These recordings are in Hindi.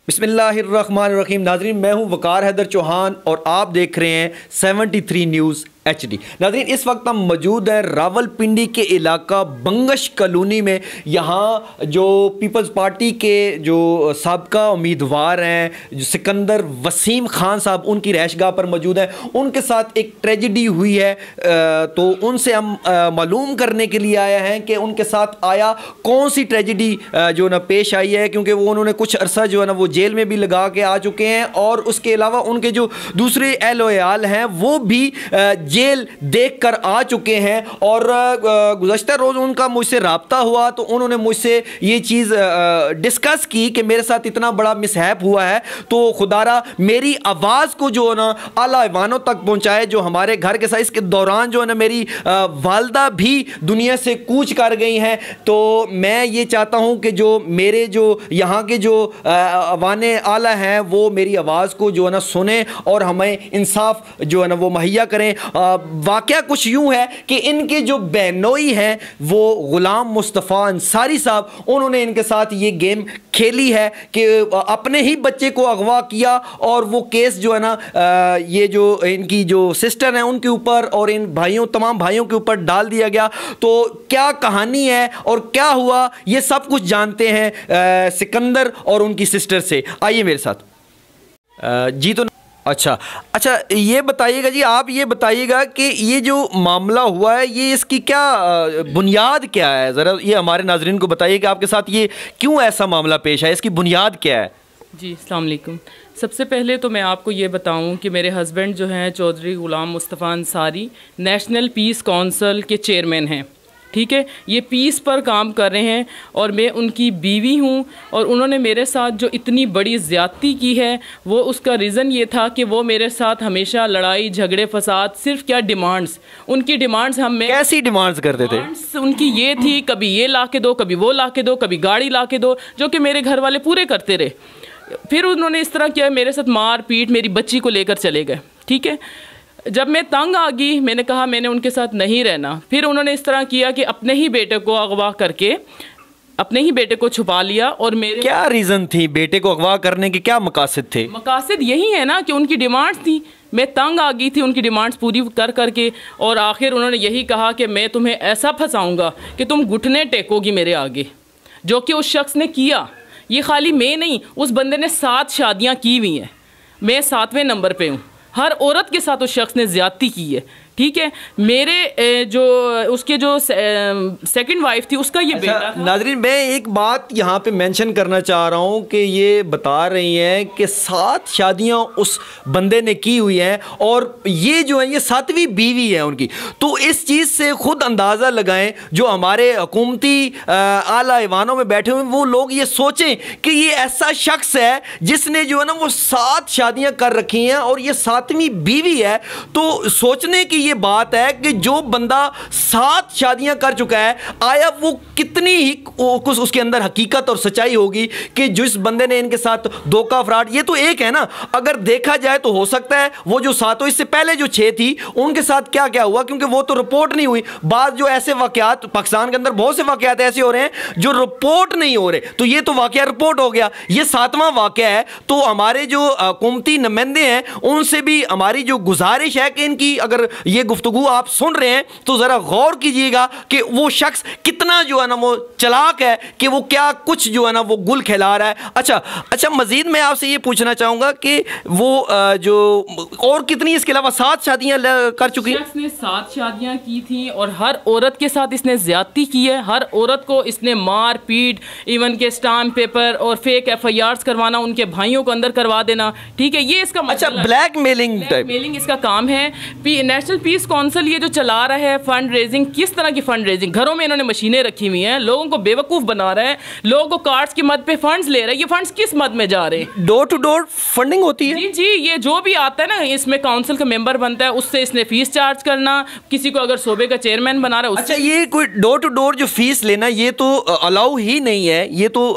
बिस्मिल्लाहिर्रहमानिर्रहीम। नाज़रीन, मैं हूं वकार हैदर चौहान और आप देख रहे हैं 73 न्यूज़ HD। नाज़रीन, इस वक्त हम मौजूद हैं रावलपिंडी के इलाका बंगश कॉलोनी में। यहाँ जो पीपल्स पार्टी के जो साबका उम्मीदवार हैं, जो सिकंदर वसीम खान साहब, उनकी रहायशगाह पर मौजूद हैं। उनके साथ एक ट्रेजिडी हुई है, तो उनसे हम मालूम करने के लिए आए हैं कि उनके साथ आया कौन सी ट्रेजिडी जो ना पेश आई है, क्योंकि वो उन्होंने कुछ अरसा जो है ना वो जेल में भी लगा के आ चुके हैं और उसके अलावा उनके जो दूसरे एहलोयाल हैं वो भी जेल देख कर आ चुके हैं। और गुज़श्ता रोज़ उनका मुझसे रब्ता हुआ तो उन्होंने मुझसे ये चीज़ डिस्कस की कि मेरे साथ इतना बड़ा मिसहैप हुआ है, तो खुदारा मेरी आवाज़ को जो है ना आला ऐवानों तक पहुँचाए जो हमारे घर के साथ। इसके दौरान जो है ना मेरी वालदा भी दुनिया से कूच कर गई हैं। तो मैं ये चाहता हूँ कि जो मेरे जो यहाँ के जो अवाने आला हैं वो मेरी आवाज़ को जो है ना सुने और हमें इंसाफ जो है ना वो मुहैया करें। वाक़या कुछ यूँ है कि इनके जो बहनोई हैं वो ग़ुलाम मुस्तफ़ा अंसारी साहब, उन्होंने इनके साथ ये गेम खेली है कि अपने ही बच्चे को अगवा किया और वो केस जो है ना ये जो इनकी जो सिस्टर हैं उनके ऊपर और इन भाइयों तमाम भाइयों के ऊपर डाल दिया गया। तो क्या कहानी है और क्या हुआ ये सब कुछ जानते हैं सिकंदर और उनकी सिस्टर से। आइए मेरे साथ। जी तो अच्छा ये बताइएगा जी, आप ये बताइएगा कि ये जो मामला हुआ है ये इसकी क्या बुनियाद क्या है, ज़रा ये हमारे नाज़रीन को बताइए कि आपके साथ ये क्यों ऐसा मामला पेश है, इसकी बुनियाद क्या है। जी अस्सलाम वालेकुम। सबसे पहले तो मैं आपको ये बताऊं कि मेरे हस्बैंड जो हैं Chaudhary Ghulam Mustafa Ansari National Peace Council के चेयरमैन हैं, ठीक है। ये पीस पर काम कर रहे हैं और मैं उनकी बीवी हूँ। और उन्होंने मेरे साथ जो इतनी बड़ी ज़्यादती की है वो उसका रीज़न ये था कि वो मेरे साथ हमेशा लड़ाई झगड़े फसाद, सिर्फ क्या डिमांड्स, उनकी डिमांड्स हम में कैसी डिमांड्स करते थे? उनकी ये थी, कभी ये ला के दो, कभी वो ला के दो, कभी गाड़ी ला के दो, जो कि मेरे घर वाले पूरे करते रहे। फिर उन्होंने इस तरह किया, मेरे साथ मार पीट, मेरी बच्ची को लेकर चले गए, ठीक है। जब मैं तंग आ गई, मैंने कहा मैंने उनके साथ नहीं रहना। फिर उन्होंने इस तरह किया कि अपने ही बेटे को अगवा करके अपने ही बेटे को छुपा लिया। और मेरे क्या रीज़न थी बेटे को अगवा करने के, क्या मकासद थे? मकासद यही है ना कि उनकी डिमांड्स थी। मैं तंग आ गई थी उनकी डिमांड्स पूरी कर करके, और आखिर उन्होंने यही कहा कि मैं तुम्हें ऐसा फंसाऊँगा कि तुम घुटने टेकोगी मेरे आगे, जो कि उस शख्स ने किया। ये खाली मैं नहीं, उस बंदे ने 7 शादियाँ की हुई हैं, मैं 7वें नंबर पे हूँ। हर औरत के साथ उस शख्स ने ज़्यादती की है, ठीक है। मेरे जो उसके जो सेकंड वाइफ थी उसका ये बेटा था। नाज़रीन, मैं एक बात यहाँ पे मेंशन करना चाह रहा हूँ कि ये बता रही हैं कि 7 शादियाँ उस बंदे ने की हुई हैं और ये जो है ये 7वीं बीवी है उनकी। तो इस चीज़ से ख़ुद अंदाज़ा लगाएं, जो हमारे हुकूमती आला ऐवानों में बैठे हुए वो लोग ये सोचें कि ये ऐसा शख्स है जिसने जो है ना वो 7 शादियाँ कर रखी हैं और ये 7वीं बीवी है। तो सोचने की ये बात है कि जो बंदा 7 शादियां कर चुका है, आया वो कितनी ही कुछ उसके अंदर हकीकत और सच्चाई होगी कि जिस बंदे ने इनके साथ धोखा फ्रॉड, ये तो एक है ना। अगर देखा जाए तो हो सकता है वो जो 7 इससे पहले जो 6 थी उनके साथ क्या क्या हुआ, क्योंकि वो तो रिपोर्ट नहीं हुई। बाद जो ऐसे वाकयात पाकिस्तान के अंदर बहुत से वाकयात ऐसे हो रहे हैं जो रिपोर्ट नहीं हो रहे, तो ये तो वाकया रिपोर्ट हो गया, ये 7वां वाकया है। तो हमारे जो हुकूमती नुमाइंदे हैं उनसे भी हमारी जो गुजारिश है कि इनकी अगर ये गुफ्तगू आप सुन रहे हैं तो ज़रा गौर कीजिएगा कि वो शख्स कितना जो है ना वो चालाक है कि वो क्या कुछ जो है ना वो गुल खिला रहा है। अच्छा मज़ीद मैं आपसे ये पूछना चाहूँगा कि वो जो और कितनी इसके अलावा 7 शादियाँ कर चुकी हैं? इसने 7 शादियाँ की थी और हर औरत के साथ इसने ज़्यादती की है। हर औरत को इसने मार पीट, इवन के स्टाम्प पेपर और फेक FIRs करवाना, उनके भाइयों को अंदर करवा देना, ठीक है। ये इसका ब्लैकमेलिंग इसका काम है। नेशनल पीस काउंसिल ये जो चला रहा है फंड रेजिंग, किस तरह की फंड रेजिंग, घरों में इन्होंने मशीनें रखी हुई हैं, लोगों को बेवकूफ़ बना रहा है, लोगों को कार्ड्स की मद पे फंड्स ले रहे हैं। ये फंड्स किस मद में जा रहे हैं? डोर टू डोर फंडिंग होती है। जी, ये जो भी आता है ना, इसमें काउंसिल का मेंबर बनता है, उससे इसने फीस चार्ज करना, किसी को अगर सूबे का चेयरमैन बना रहा है। अच्छा, ये कोई डोर टू डोर जो फीस लेना ये तो अलाउ ही नहीं है, ये तो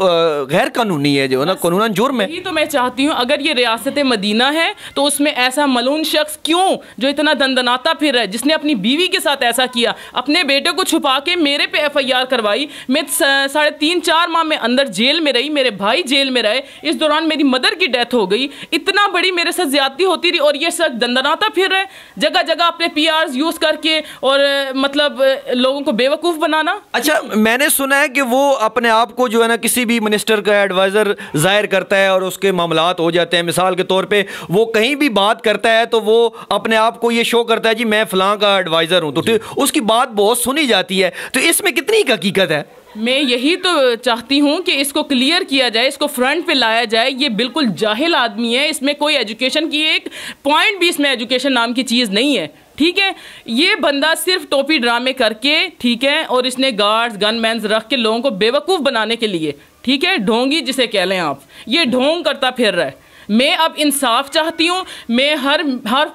गैर कानूनी है, जो है ना कानूनन जुर्म है। यही तो मैं चाहती हूँ, अगर ये रियासत मदीना है तो उसमें ऐसा मलून शख्स क्यों जो इतना दंदनाता फिर रहा है, जिसने अपनी बीवी के साथ ऐसा किया, अपने बेटे को छुपा के मेरे पे FIR करवाई। मैं 3.5-4 माह में अंदर जेल में रही, मेरे भाई जेल में रहे, इस दौरान मेरी मदर की डेथ हो गई। इतना बड़ी मेरे साथ ज्यादती होती रही और ये सब दंदनाता फिर रहे, जगह जगह अपने PRs यूज करके और मतलब लोगों को बेवकूफ बनाना। अच्छा, मैंने सुना है कि वो अपने आप को जो है ना किसी भी मिनिस्टर का एडवाइजर जाहिर करता है और उसके मामलात हो जाते हैं। मिसाल के तौर पे वो कहीं भी बात करता है तो वो अपने आप को ये शो करता है जी मैं फलां का एडवाइजर हूं, तो उसकी बात बहुत सुनी जाती है। तो इसमें कितनी हकीकत है? मैं यही तो चाहती हूँ कि इसको क्लियर किया जाए, इसको फ्रंट पे लाया जाए। ये बिल्कुल जाहिल आदमी है, इसमें कोई एजुकेशन की एक पॉइंट भी इसमें एजुकेशन नाम की चीज़ नहीं है, ठीक है। ये बंदा सिर्फ टोपी ड्रामे करके, ठीक है, और इसने गार्ड्स गनमैन्स रख के लोगों को बेवकूफ़ बनाने के लिए, ठीक है, ढोंगी जिसे कह लें आप, ये ढोंग करता फिर रहा है। मैं अब इंसाफ चाहती हूँ, मैं हर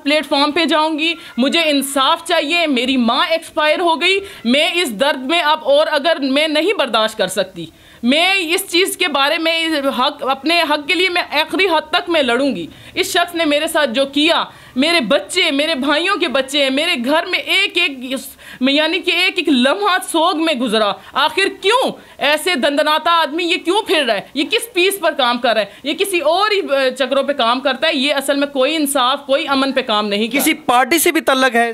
प्लेटफॉर्म पे जाऊँगी, मुझे इंसाफ चाहिए। मेरी माँ एक्सपायर हो गई, मैं इस दर्द में अब और अगर मैं नहीं बर्दाश्त कर सकती, मैं इस चीज़ के बारे में अपने हक के लिए मैं आखिरी हद तक मैं लड़ूंगी। इस शख्स ने मेरे साथ जो किया, मेरे बच्चे, मेरे भाइयों के बच्चे, मेरे घर में एक यानी कि एक लम्हा सोग में गुजरा। आखिर क्यों ऐसे दंदनाता आदमी ये क्यों फिर रहा है? ये किस पीस पर काम कर रहा है? ये किसी और ही चक्रों पे काम करता है। ये असल में कोई इंसाफ, कोई अमन पे काम नहीं किसी पार्टी से भी तल्लक है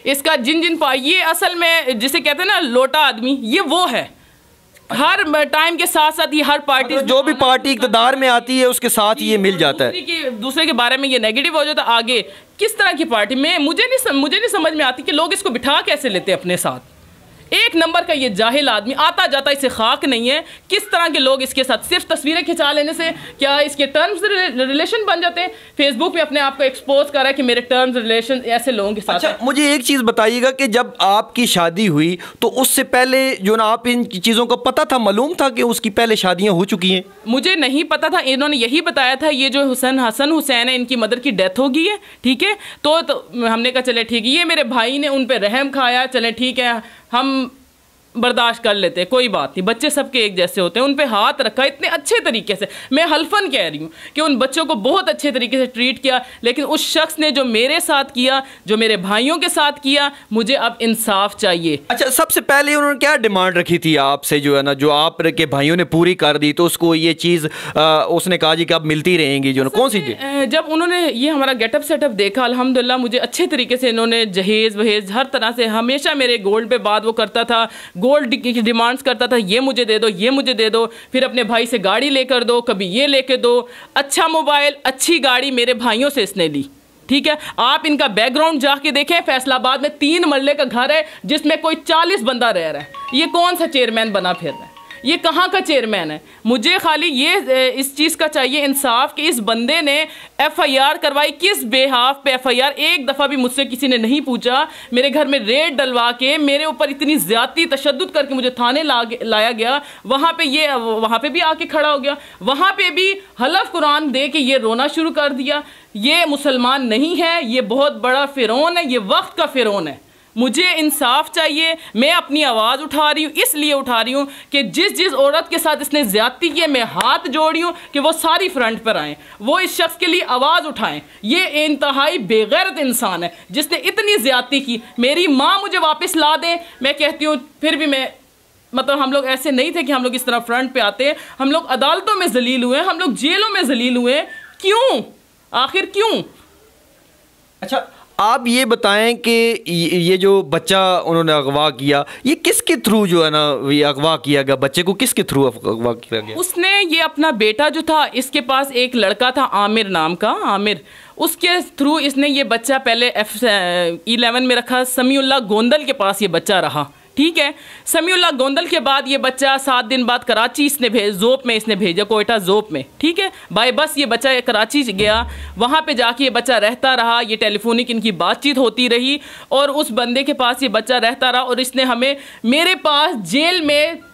इसका जिन ये असल में जिसे कहते हैं ना लोटा आदमी, ये वो है। हर टाइम के साथ साथ ये हर पार्टी, जो भी पार्टी इक़्तिदार में आती है उसके साथ ये मिल जाता है। दूसरे के बारे में ये नेगेटिव हो जाता है। आगे किस तरह की पार्टी में मुझे नहीं समझ में आती कि लोग इसको बिठा कैसे लेते अपने साथ। एक नंबर का ये जाहिल आदमी, आता जाता इसे खाक नहीं है। किस तरह के लोग इसके साथ सिर्फ तस्वीरें खिंचा लेने से क्या इसके टर्म्स रिलेशन बन जाते हैं? फेसबुक पे अपने आप को एक्सपोज कर रहा है कि मेरे टर्म्स रिलेशन ऐसे लोगों के साथ। अच्छा, मुझे एक चीज़ बताइएगा कि जब आपकी शादी हुई तो उससे पहले जो ना आप इन चीज़ों का पता था, मालूम था कि उसकी पहले शादियाँ हो चुकी हैं? मुझे नहीं पता था, इन्होंने यही बताया था ये जो हसन हुसैन है इनकी मदर की डेथ हो गई है, ठीक है। तो हमने कहा चले ठीक है, ये मेरे भाई ने उन पर रहम खाया, चले ठीक है हम बर्दाश्त कर लेते हैं, कोई बात नहीं, बच्चे सबके एक जैसे होते हैं। उन पे हाथ रखा इतने अच्छे तरीके से, मैं हल्फन कह रही हूँ कि उन बच्चों को बहुत अच्छे तरीके से ट्रीट किया। लेकिन उस शख्स ने जो मेरे साथ किया, जो मेरे भाइयों के साथ किया, मुझे अब इंसाफ चाहिए। अच्छा, सबसे पहले उन्होंने क्या डिमांड रखी थी आपसे, जो है ना जो आपके भाइयों ने पूरी कर दी, तो उसको ये चीज़ उसने कहा जी कि अब मिलती रहेंगी, जो कौन सी? जब उन्होंने ये हमारा गेटअप सेटअप देखा, अल्हम्दुलिल्लाह मुझे अच्छे तरीके से इन्होंने जहेज़ वहेज़ हर तरह से, हमेशा मेरे गोल्ड पे बात वो करता था, गोल्ड की डिमांड्स करता था, ये मुझे दे दो, ये मुझे दे दो, फिर अपने भाई से गाड़ी लेकर दो, कभी ये लेके दो, अच्छा मोबाइल, अच्छी गाड़ी मेरे भाइयों से इसने ली, ठीक है। आप इनका बैकग्राउंड जाके देखें, फैसलाबाद में 3 मरले का घर है जिसमें कोई 40 बंदा रह रहा है। ये कौन सा चेयरमैन बना फिर रहा है? ये कहाँ का चेयरमैन है? मुझे खाली ये इस चीज़ का चाहिए इंसाफ कि इस बंदे ने FIR करवाई, किस बेहाफ पे FIR? एक दफ़ा भी मुझसे किसी ने नहीं पूछा। मेरे घर में रेड डलवा के मेरे ऊपर इतनी ज़्यादती तशद्दुद करके मुझे थाने लाया गया। वहाँ पे भी आके खड़ा हो गया, वहाँ पे भी हलफ कुरान दे के ये रोना शुरू कर दिया। ये मुसलमान नहीं है, ये बहुत बड़ा फ़िरौन है, ये वक्त का फ़िरौन है। मुझे इंसाफ चाहिए। मैं अपनी आवाज़ उठा रही हूँ, इसलिए उठा रही हूँ कि जिस औरत के साथ इसने ज़्यादती की है, मैं हाथ जोड़ रही हूँ कि वो सारी फ्रंट पर आएँ, वो इस शख्स के लिए आवाज़ उठाएं। ये इंतहाई बेगैरत इंसान है जिसने इतनी ज़्यादती की। मेरी माँ मुझे वापस ला दें, मैं कहती हूँ, फिर भी मैं मतलब हम लोग ऐसे नहीं थे कि हम लोग इस तरह फ्रंट पे आते हैं। हम लोग अदालतों में जलील हुए, हम लोग जेलों में जलील हुए। क्यों? आखिर क्यों? अच्छा, आप ये बताएं कि ये जो बच्चा उन्होंने अगवा किया, ये किसके थ्रू जो है ना ये अगवा किया गया? बच्चे को किसके थ्रू अगवा किया गया? उसने ये अपना बेटा जो था, इसके पास एक लड़का था आमिर नाम का, आमिर, उसके थ्रू इसने ये बच्चा पहले F11 में रखा। समीउल्लाह गोंदल के पास ये बच्चा रहा, ठीक है। समीउल्लाह गोंदल के बाद ये बच्चा 7 दिन बाद कराची इसने ज़ोप में इसने भेजा, कोयटा ज़ोप में, ठीक है। बाय बस ये बच्चा कराची गया, वहाँ पे जाके ये बच्चा रहता रहा। ये टेलीफोनिक इनकी बातचीत होती रही और उस बंदे के पास ये बच्चा रहता रहा। और इसने हमें मेरे पास जेल में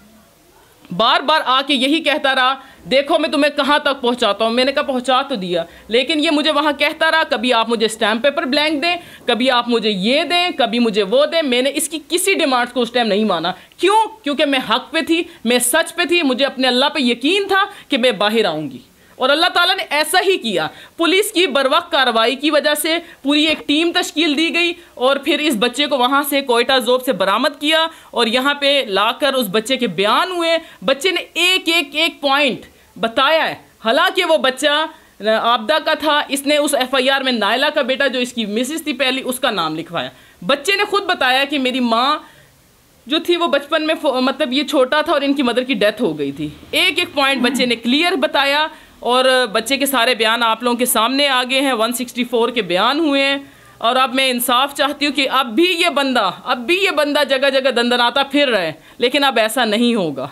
बार बार आके यही कहता रहा, देखो मैं तुम्हें कहाँ तक पहुँचाता हूँ। मैंने कहा पहुँचा तो दिया, लेकिन ये मुझे वहाँ कहता रहा, कभी आप मुझे स्टैम्प पेपर ब्लैंक दें, कभी आप मुझे ये दें, कभी मुझे वो दें। मैंने इसकी किसी डिमांड्स को उस टाइम नहीं माना। क्यों? क्योंकि मैं हक पे थी, मैं सच पे थी, मुझे अपने अल्लाह पे यकीन था कि मैं बाहर आऊँगी। और अल्लाह ताला ने ऐसा ही किया। पुलिस की बरवक्त कार्रवाई की वजह से पूरी एक टीम तश्कील दी गई और फिर इस बच्चे को वहाँ से कोयटा ज़ोब से बरामद किया और यहाँ पे लाकर उस बच्चे के बयान हुए। बच्चे ने एक पॉइंट बताया है, हालांकि वो बच्चा आपदा का था। इसने उस FIR में नायला का बेटा जो इसकी मिसिस थी पहली, उसका नाम लिखवाया। बच्चे ने खुद बताया कि मेरी माँ जो थी वो बचपन में मतलब ये छोटा था और इनकी मदर की डेथ हो गई थी। एक पॉइंट बच्चे ने क्लियर बताया और बच्चे के सारे बयान आप लोगों के सामने आ गए हैं। 164 के बयान हुए हैं और अब मैं इंसाफ चाहती हूँ कि अब भी ये बंदा जगह जगह दंदनाता फिर रहा है, लेकिन अब ऐसा नहीं होगा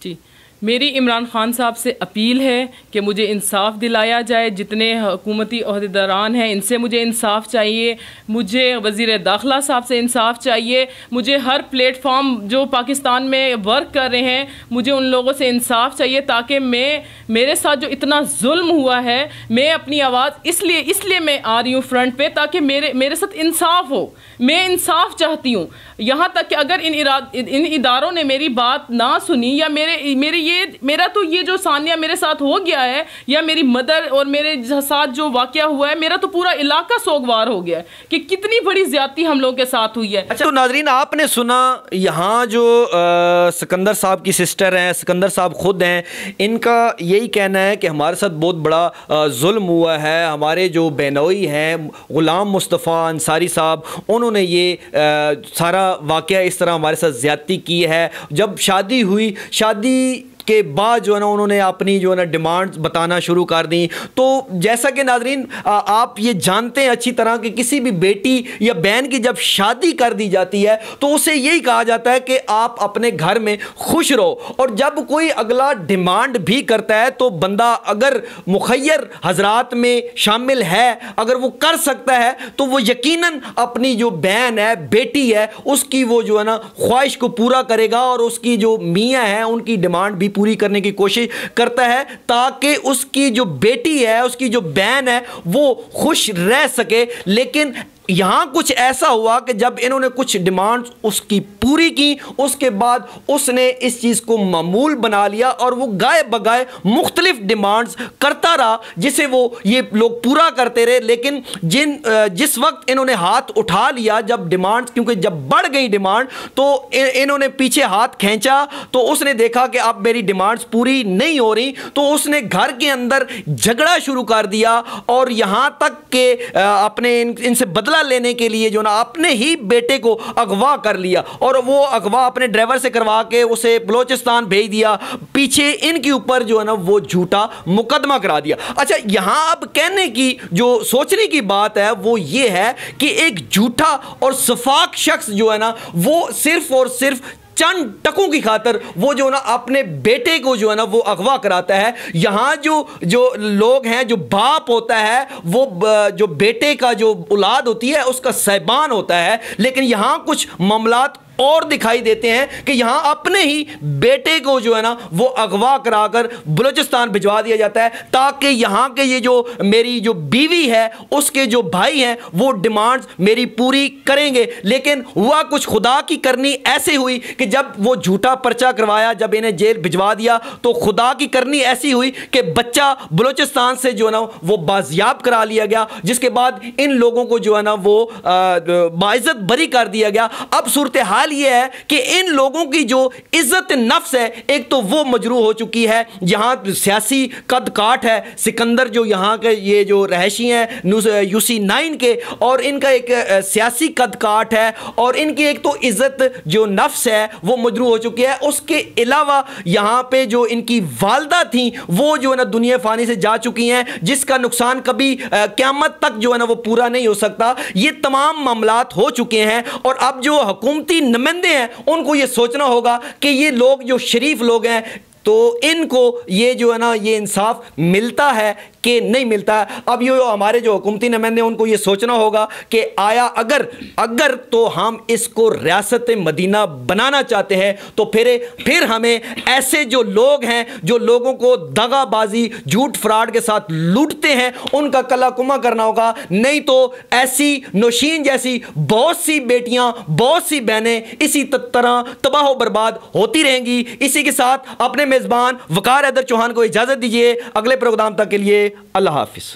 जी। मेरी इमरान खान साहब से अपील है कि मुझे इंसाफ दिलाया जाए। जितने हुकूमती अहदेदारान हैं इनसे मुझे इंसाफ चाहिए, मुझे वज़ीर दाखिला साहब से इंसाफ चाहिए, मुझे हर प्लेटफॉर्म जो पाकिस्तान में वर्क कर रहे हैं मुझे उन लोगों से इंसाफ चाहिए, ताकि मेरे साथ जो इतना जुल्म हुआ है, मैं अपनी आवाज़ इसलिए मैं आ रही हूँ फ्रंट पे, ताकि मेरे साथ इंसाफ हो। मैं इंसाफ चाहती हूँ। यहाँ तक कि अगर इन इदारों ने मेरी बात ना सुनी या मेरा तो ये जो सानिया मेरे साथ हो गया है या मेरी मदर और मेरे साथ जो वाकया हुआ है, मेरा तो पूरा इलाका सोगवार हो गया है कि कितनी बड़ी ज्यादती हम लोगों के साथ हुई है। अच्छा, तो नाजरीन आपने सुना यहाँ जो सिकंदर साहब की सिस्टर हैं, सिकंदर साहब खुद हैं, इनका यही कहना है कि हमारे साथ बहुत बड़ा जुल्म हुआ है। हमारे जो बेनोई हैं गुलाम मुस्तफ़ा अंसारी साहब, उन्होंने ये सारा वाक़या इस तरह हमारे साथ ज़्यादती की है। जब शादी हुई, शादी के बाद जो है ना उन्होंने अपनी जो है ना डिमांड्स बताना शुरू कर दी। तो जैसा कि नाजरीन आप ये जानते हैं अच्छी तरह कि किसी भी बेटी या बहन की जब शादी कर दी जाती है तो उसे यही कहा जाता है कि आप अपने घर में खुश रहो। और जब कोई अगला डिमांड भी करता है तो बंदा अगर मुखय्यर हजरात में शामिल है, अगर वो कर सकता है, तो वो यकीनन अपनी जो बहन है, बेटी है, उसकी वो जो है ना ख्वाहिश को पूरा करेगा और उसकी जो मियाँ हैं उनकी डिमांड भी पूरी करने की कोशिश करता है, ताकि उसकी जो बेटी है, उसकी जो बहन है, वो खुश रह सके। लेकिन यहाँ कुछ ऐसा हुआ कि जब इन्होंने कुछ डिमांड्स उसकी पूरी की, उसके बाद उसने इस चीज़ को मामूल बना लिया और वो गाए बगाए मुख्तलिफ डिमांड्स करता रहा, जिसे वो ये लोग पूरा करते रहे। लेकिन जिस वक्त इन्होंने हाथ उठा लिया, जब डिमांड्स, क्योंकि जब बढ़ गई डिमांड, तो इन्होंने पीछे हाथ खींचा, तो उसने देखा कि अब मेरी डिमांड्स पूरी नहीं हो रही, तो उसने घर के अंदर झगड़ा शुरू कर दिया और यहाँ तक कि अपने इनसे बदला लेने के लिए जो ना अपने ही बेटे को अगवा कर लिया और वो अगवा अपने ड्राइवर से करवा के उसे बलोचिस्तान भेज दिया। पीछे इनके ऊपर जो है ना वो झूठा मुकदमा करा दिया। अच्छा, यहां अब कहने की जो सोचने की बात है वो ये है कि एक झूठा और सफाक शख्स जो है ना वो सिर्फ और सिर्फ चंद टकों की खातर वो जो ना अपने बेटे को जो है ना वो अगवा कराता है। यहाँ जो लोग हैं, जो बाप होता है, वो जो बेटे का जो औलाद होती है उसका साहिबान होता है। लेकिन यहाँ कुछ मामलात और दिखाई देते हैं कि यहाँ अपने ही बेटे को जो है ना वो अगवा कराकर बलूचिस्तान भिजवा दिया जाता है, ताकि यहाँ के ये जो मेरी जो बीवी है उसके जो भाई हैं वो डिमांड्स मेरी पूरी करेंगे। लेकिन हुआ कुछ खुदा की करनी ऐसे हुई कि जब वो झूठा पर्चा करवाया, जब इन्हें जेल भिजवा दिया, तो खुदा की करनी ऐसी हुई कि बच्चा बलूचिस्तान से जो है ना वो बाजियाब करा लिया गया, जिसके बाद इन लोगों को जो है ना वो बाइज्जत बरी कर दिया गया। अब सूरत हाल ये है कि इन लोगों की जो इज्जत नफ्स है, एक तो वो मजरू हो चुकी है। यहां सियासी कद काठ है, सिकंदर जो यहां के ये जो रहशी हैं UC9 के, और इनका एक सियासी कद काठ है और इनकी एक तो इज्जत जो नफ्स है वो मजरू हो चुकी है। उसके अलावा यहां पे जो इनकी वालदा थी वो जो है ना दुनिया फानी से जा चुकी हैं, जिसका नुकसान कभी क़यामत तक जो है ना वो पूरा नहीं हो सकता। ये तमाम मामलात हो चुके हैं और अब जो हुकूमती नुमाइंदे हैं उनको ये सोचना होगा कि ये लोग जो शरीफ लोग हैं तो इनको ये जो है ना ये इंसाफ मिलता है कि नहीं मिलता। अब ये हमारे जो हुकूमती नुमाइंदे उनको ये सोचना होगा कि आया अगर तो हम इसको रियासत मदीना बनाना चाहते हैं तो फिर हमें ऐसे जो लोग हैं जो लोगों को दगाबाजी झूठ फ्रॉड के साथ लूटते हैं उनका कलाकुमा करना होगा। नहीं तो ऐसी नौशीन जैसी बहुत सी बेटियां बहुत सी बहनें इसी तरह तबाह बर्बाद होती रहेंगी। इसी के साथ अपने मेजबान वकार हैदर चौहान को इजाजत दीजिए। अगले प्रोग्राम तक के लिए अल्लाह हाफिज।